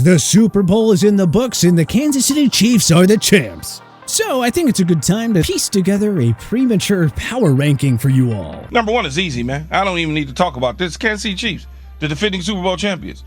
The Super Bowl is in the books and the Kansas City Chiefs are the champs. So I think it's a good time to piece together a premature power ranking for you all. Number one is easy, man. I don't even need to talk about this. Kansas City Chiefs, the defending Super Bowl champions.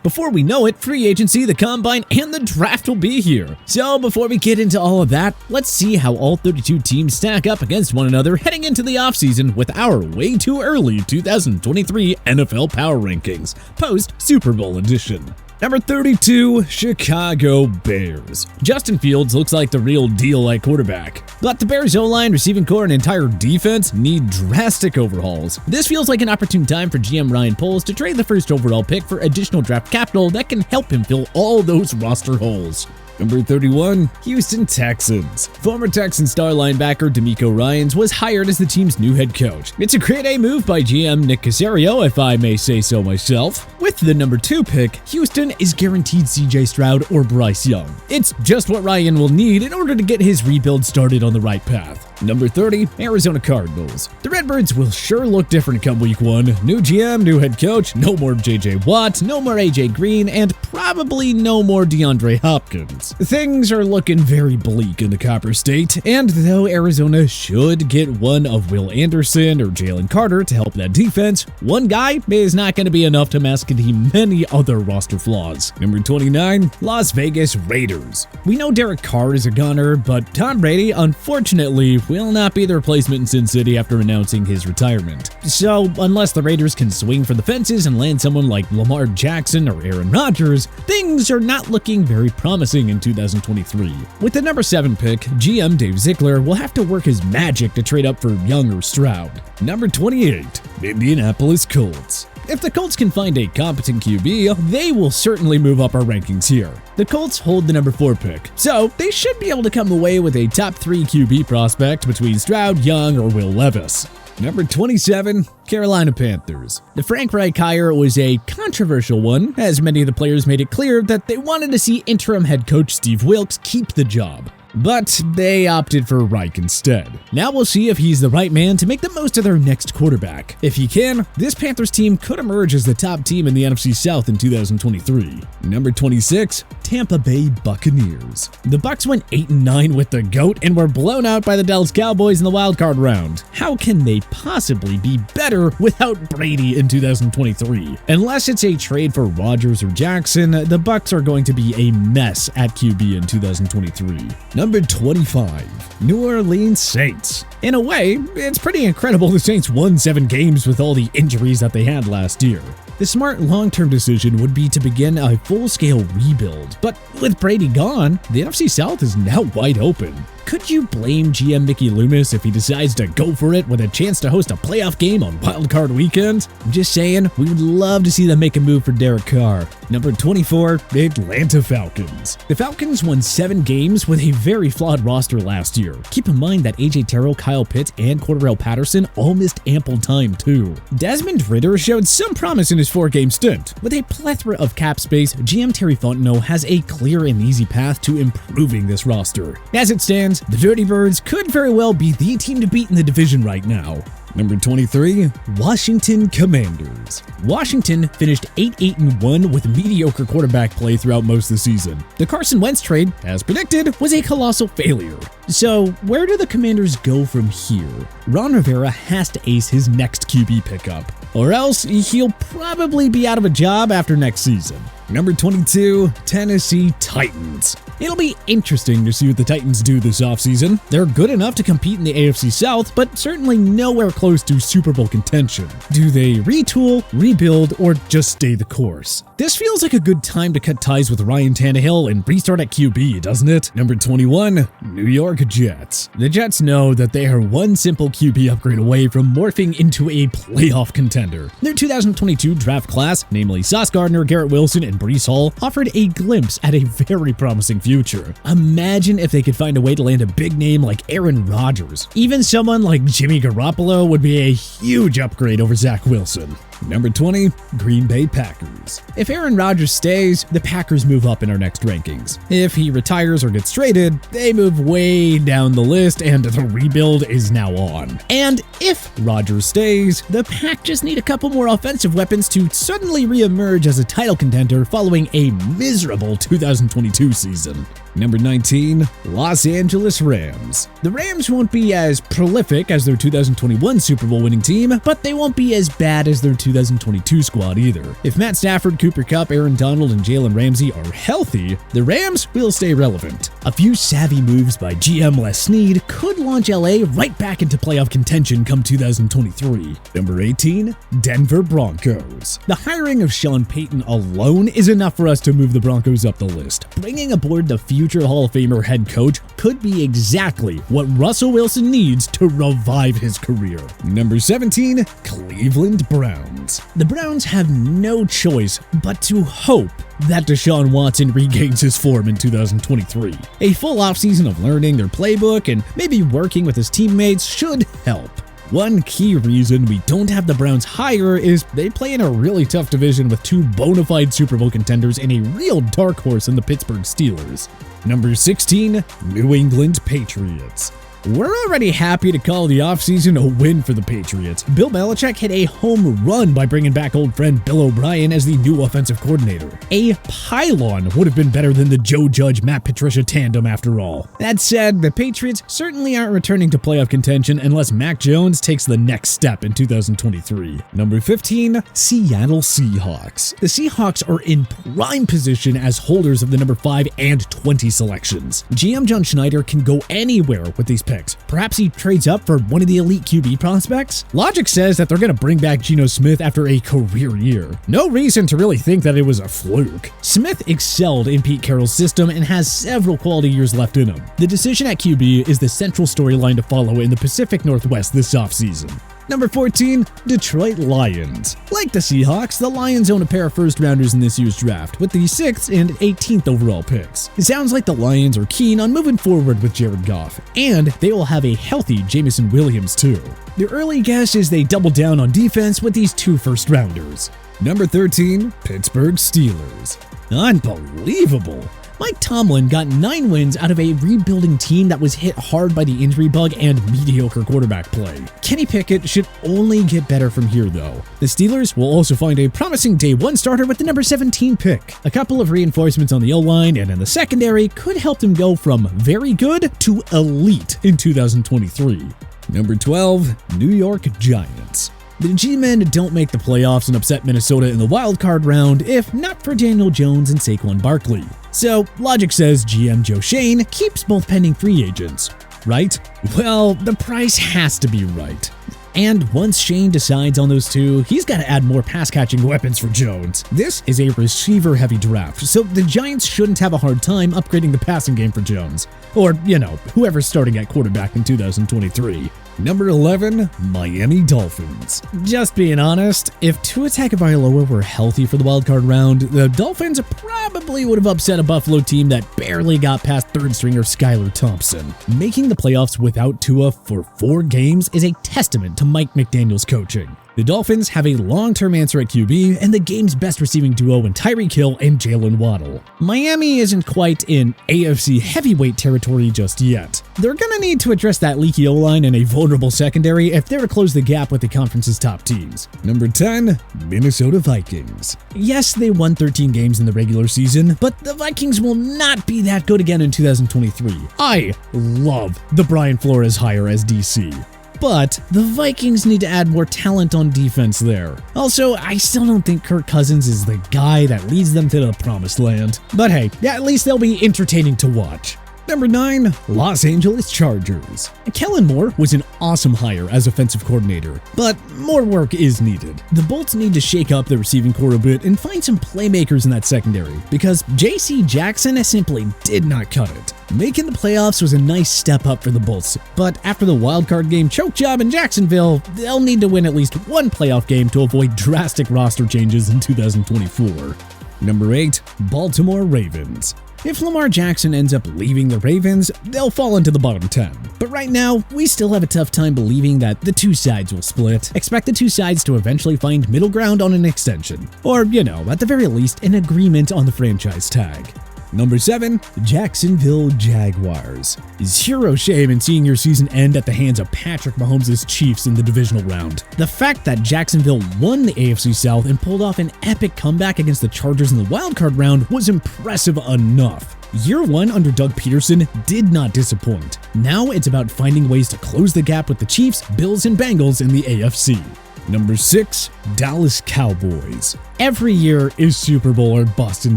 Before we know it, free agency, the combine, and the draft will be here. So before we get into all of that, let's see how all 32 teams stack up against one another heading into the offseason with our way too early 2023 NFL Power Rankings, post-Super Bowl edition. Number 32, Chicago Bears. Justin Fields looks like the real deal at quarterback, but the Bears O-line, receiving core, and entire defense need drastic overhauls. This feels like an opportune time for GM Ryan Poles to trade the first overall pick for additional draft capital that can help him fill all those roster holes. Number 31, Houston Texans. Former Texan star linebacker DeMeco Ryans was hired as the team's new head coach. It's a grade A move by GM Nick Caserio, if I may say so myself. With the number 2 pick, Houston is guaranteed CJ Stroud or Bryce Young. It's just what Ryan will need in order to get his rebuild started on the right path. Number 30, Arizona Cardinals. The Redbirds will sure look different come week 1. New GM, new head coach, no more JJ Watt, no more AJ Green, and probably no more DeAndre Hopkins. Things are looking very bleak in the Copper State, and though Arizona should get one of Will Anderson or Jalen Carter to help that defense, one guy is not going to be enough to mask the many other roster flaws. Number 29, Las Vegas Raiders. We know Derek Carr is a gunner, but Tom Brady, unfortunately, will not be the replacement in Sin City after announcing his retirement. So, unless the Raiders can swing for the fences and land someone like Lamar Jackson or Aaron Rodgers, things are not looking very promising in 2023. With the number 7 pick, GM Dave Ziegler will have to work his magic to trade up for Young or Stroud. Number 28, Indianapolis Colts. If the Colts can find a competent QB, they will certainly move up our rankings here. The Colts hold the number 4 pick, so they should be able to come away with a top 3 QB prospect between Stroud, Young, or Will Levis. Number 27, Carolina Panthers. The Frank Reich hire was a controversial one, as many of the players made it clear that they wanted to see interim head coach Steve Wilks keep the job. But they opted for Reich instead. Now we'll see if he's the right man to make the most of their next quarterback. If he can, this Panthers team could emerge as the top team in the NFC South in 2023. Number 26, Tampa Bay Buccaneers. The Bucs went 8-9 with the GOAT and were blown out by the Dallas Cowboys in the wildcard round. How can they possibly be better without Brady in 2023? Unless it's a trade for Rodgers or Jackson, the Bucs are going to be a mess at QB in 2023. Number 25, New Orleans Saints. In a way, it's pretty incredible the Saints won 7 games with all the injuries that they had last year. The smart long-term decision would be to begin a full-scale rebuild, but with Brady gone, the NFC South is now wide open. Could you blame GM Mickey Loomis if he decides to go for it with a chance to host a playoff game on wildcard weekend? I'm just saying, we would love to see them make a move for Derek Carr. Number 24, Atlanta Falcons. The Falcons won 7 games with a very flawed roster last year. Keep in mind that AJ Terrell, Kyle Pitts, and Cordarrelle Patterson all missed ample time too. Desmond Ridder showed some promise in his 4-game stint. With a plethora of cap space, GM Terry Fontenot has a clear and easy path to improving this roster. As it stands, the Dirty Birds could very well be the team to beat in the division right now. Number 23, Washington Commanders. Washington finished 8-1 with mediocre quarterback play throughout most of the season. The Carson Wentz trade, as predicted, was a colossal failure. So, where do the Commanders go from here? Ron Rivera has to ace his next QB pickup, or else he'll probably be out of a job after next season. Number 22, Tennessee Titans. It'll be interesting to see what the Titans do this offseason. They're good enough to compete in the AFC South, but certainly nowhere close to Super Bowl contention. Do they retool, rebuild, or just stay the course? This feels like a good time to cut ties with Ryan Tannehill and restart at QB, doesn't it? Number 21, New York Jets. The Jets know that they are one simple QB upgrade away from morphing into a playoff contender. Their 2022 draft class, namely Sauce Gardner, Garrett Wilson, and Breece Hall, offered a glimpse at a very promising future. Imagine if they could find a way to land a big name like Aaron Rodgers. Even someone like Jimmy Garoppolo would be a huge upgrade over Zach Wilson. Number 20, Green Bay Packers. If Aaron Rodgers stays, the Packers move up in our next rankings. If he retires or gets traded, they move way down the list and the rebuild is now on. And if Rodgers stays, the Pack just need a couple more offensive weapons to suddenly re-emerge as a title contender following a miserable 2022 season. Number 19, Los Angeles Rams. The Rams won't be as prolific as their 2021 Super Bowl winning team, but they won't be as bad as their 2022 squad either. If Matt Stafford, Cooper Kupp, Aaron Donald, and Jalen Ramsey are healthy, the Rams will stay relevant. A few savvy moves by GM Les Snead could launch LA right back into playoff contention come 2023. Number 18, Denver Broncos. The hiring of Sean Payton alone is enough for us to move the Broncos up the list. Bringing aboard the future Hall of Famer head coach could be exactly what Russell Wilson needs to revive his career. Number 17, Cleveland Browns. The Browns have no choice but to hope that Deshaun Watson regains his form in 2023. A full offseason of learning their playbook and maybe working with his teammates should help. One key reason we don't have the Browns higher is they play in a really tough division with two bona fide Super Bowl contenders and a real dark horse in the Pittsburgh Steelers. Number 16, New England Patriots. We're already happy to call the offseason a win for the Patriots. Bill Belichick hit a home run by bringing back old friend Bill O'Brien as the new offensive coordinator. A pylon would have been better than the Joe Judge-Matt Patricia tandem after all. That said, the Patriots certainly aren't returning to playoff contention unless Mac Jones takes the next step in 2023. Number 15, Seattle Seahawks. The Seahawks are in prime position as holders of the number 5 and 20 selections. GM John Schneider can go anywhere with these picks. Perhaps he trades up for one of the elite QB prospects? Logic says that they're going to bring back Geno Smith after a career year. No reason to really think that it was a fluke. Smith excelled in Pete Carroll's system and has several quality years left in him. The decision at QB is the central storyline to follow in the Pacific Northwest this offseason. Number 14, Detroit Lions. Like the Seahawks, the Lions own a pair of first-rounders in this year's draft, with the 6th and 18th overall picks. It sounds like the Lions are keen on moving forward with Jared Goff, and they will have a healthy Jameson Williams too. Their early guess is they double down on defense with these two first-rounders. Number 13, Pittsburgh Steelers. Unbelievable! Mike Tomlin got 9 wins out of a rebuilding team that was hit hard by the injury bug and mediocre quarterback play. Kenny Pickett should only get better from here though. The Steelers will also find a promising day 1 starter with the number 17 pick. A couple of reinforcements on the O-line and in the secondary could help them go from very good to elite in 2023. Number 12, New York Giants. The G-Men don't make the playoffs and upset Minnesota in the wildcard round if not for Daniel Jones and Saquon Barkley. So, logic says GM Joe Shane keeps both pending free agents, right? Well, the price has to be right. And once Shane decides on those two, he's got to add more pass-catching weapons for Jones. This is a receiver-heavy draft, so the Giants shouldn't have a hard time upgrading the passing game for Jones. Or, whoever's starting at quarterback in 2023. Number 11, Miami Dolphins. Just being honest, if Tua Tagovailoa were healthy for the wildcard round, the Dolphins probably would have upset a Buffalo team that barely got past third-stringer Skylar Thompson. Making the playoffs without Tua for 4 games is a testament to Mike McDaniel's coaching. The Dolphins have a long-term answer at QB and the game's best receiving duo in Tyreek Hill and Jalen Waddle. Miami isn't quite in AFC heavyweight territory just yet. They're gonna need to address that leaky O-line and a vulnerable secondary if they're to close the gap with the conference's top teams. Number 10, Minnesota Vikings. Yes, they won 13 games in the regular season, but the Vikings will not be that good again in 2023. I love the Brian Flores hire as DC. But the Vikings need to add more talent on defense there. Also, I still don't think Kirk Cousins is the guy that leads them to the promised land. But hey, at least they'll be entertaining to watch. Number 9, Los Angeles Chargers. Kellen Moore was an awesome hire as offensive coordinator, but more work is needed. The Bolts need to shake up the receiving core a bit and find some playmakers in that secondary, because J.C. Jackson simply did not cut it. Making the playoffs was a nice step up for the Bolts, but after the wildcard game choke job in Jacksonville, they'll need to win at least one playoff game to avoid drastic roster changes in 2024. Number 8, Baltimore Ravens. If Lamar Jackson ends up leaving the Ravens, they'll fall into the bottom 10. But right now, we still have a tough time believing that the two sides will split. Expect the two sides to eventually find middle ground on an extension. Or, at the very least, an agreement on the franchise tag. Number 7, Jacksonville Jaguars. Zero shame in seeing your season end at the hands of Patrick Mahomes' Chiefs in the divisional round. The fact that Jacksonville won the AFC South and pulled off an epic comeback against the Chargers in the wildcard round was impressive enough. Year 1 under Doug Peterson did not disappoint. Now it's about finding ways to close the gap with the Chiefs, Bills, and Bengals in the AFC. Number 6, Dallas Cowboys. Every year is Super Bowl or bust in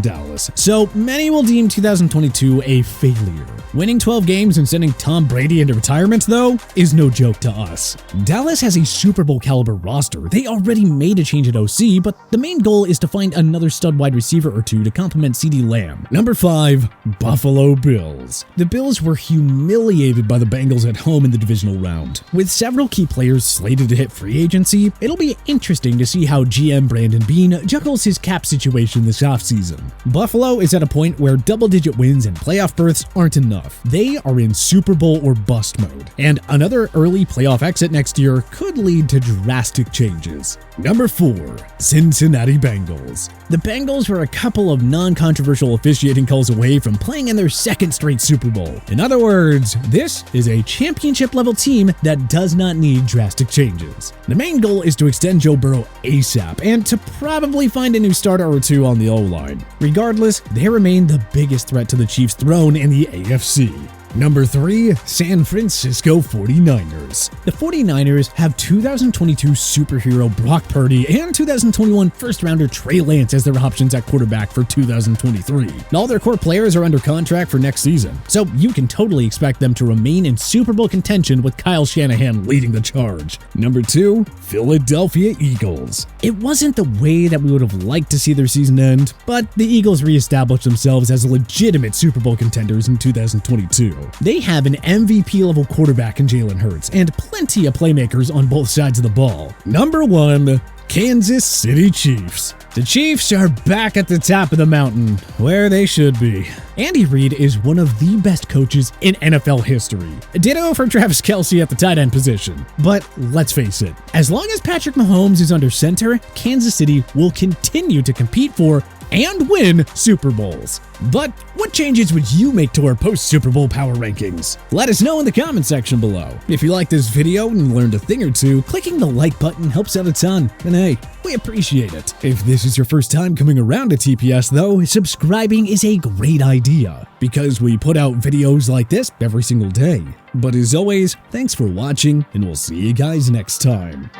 Dallas, so many will deem 2022 a failure. Winning 12 games and sending Tom Brady into retirement, though, is no joke to us. Dallas has a Super Bowl caliber roster. They already made a change at OC, but the main goal is to find another stud wide receiver or two to complement CeeDee Lamb. Number 5, Buffalo Bills. The Bills were humiliated by the Bengals at home in the divisional round. With several key players slated to hit free agency, it'll be interesting to see how GM Brandon Beane juggles his cap situation this offseason. Buffalo is at a point where double-digit wins and playoff berths aren't enough. They are in Super Bowl or bust mode, and another early playoff exit next year could lead to drastic changes. Number 4, Cincinnati Bengals. The Bengals were a couple of non-controversial officiating calls away from playing in their second straight Super Bowl. In other words, this is a championship-level team that does not need drastic changes. The main goal is to extend Joe Burrow ASAP and to probably find a new starter or two on the O-line. Regardless, they remain the biggest threat to the Chiefs' throne in the AFC. Number 3, San Francisco 49ers. The 49ers have 2022 superhero Brock Purdy and 2021 first-rounder Trey Lance as their options at quarterback for 2023. All their core players are under contract for next season, so you can totally expect them to remain in Super Bowl contention with Kyle Shanahan leading the charge. Number 2, Philadelphia Eagles. It wasn't the way that we would have liked to see their season end, but the Eagles reestablished themselves as legitimate Super Bowl contenders in 2022. They have an MVP-level quarterback in Jalen Hurts and plenty of playmakers on both sides of the ball. Number 1, Kansas City Chiefs. The Chiefs are back at the top of the mountain, where they should be. Andy Reid is one of the best coaches in NFL history. Ditto for Travis Kelce at the tight end position. But let's face it, as long as Patrick Mahomes is under center, Kansas City will continue to compete for and win Super Bowls. But what changes would you make to our post-Super Bowl power rankings? Let us know in the comment section below. If you liked this video and learned a thing or two, clicking the like button helps out a ton, and hey, we appreciate it. If this is your first time coming around to TPS though, subscribing is a great idea, because we put out videos like this every single day. But as always, thanks for watching, and we'll see you guys next time.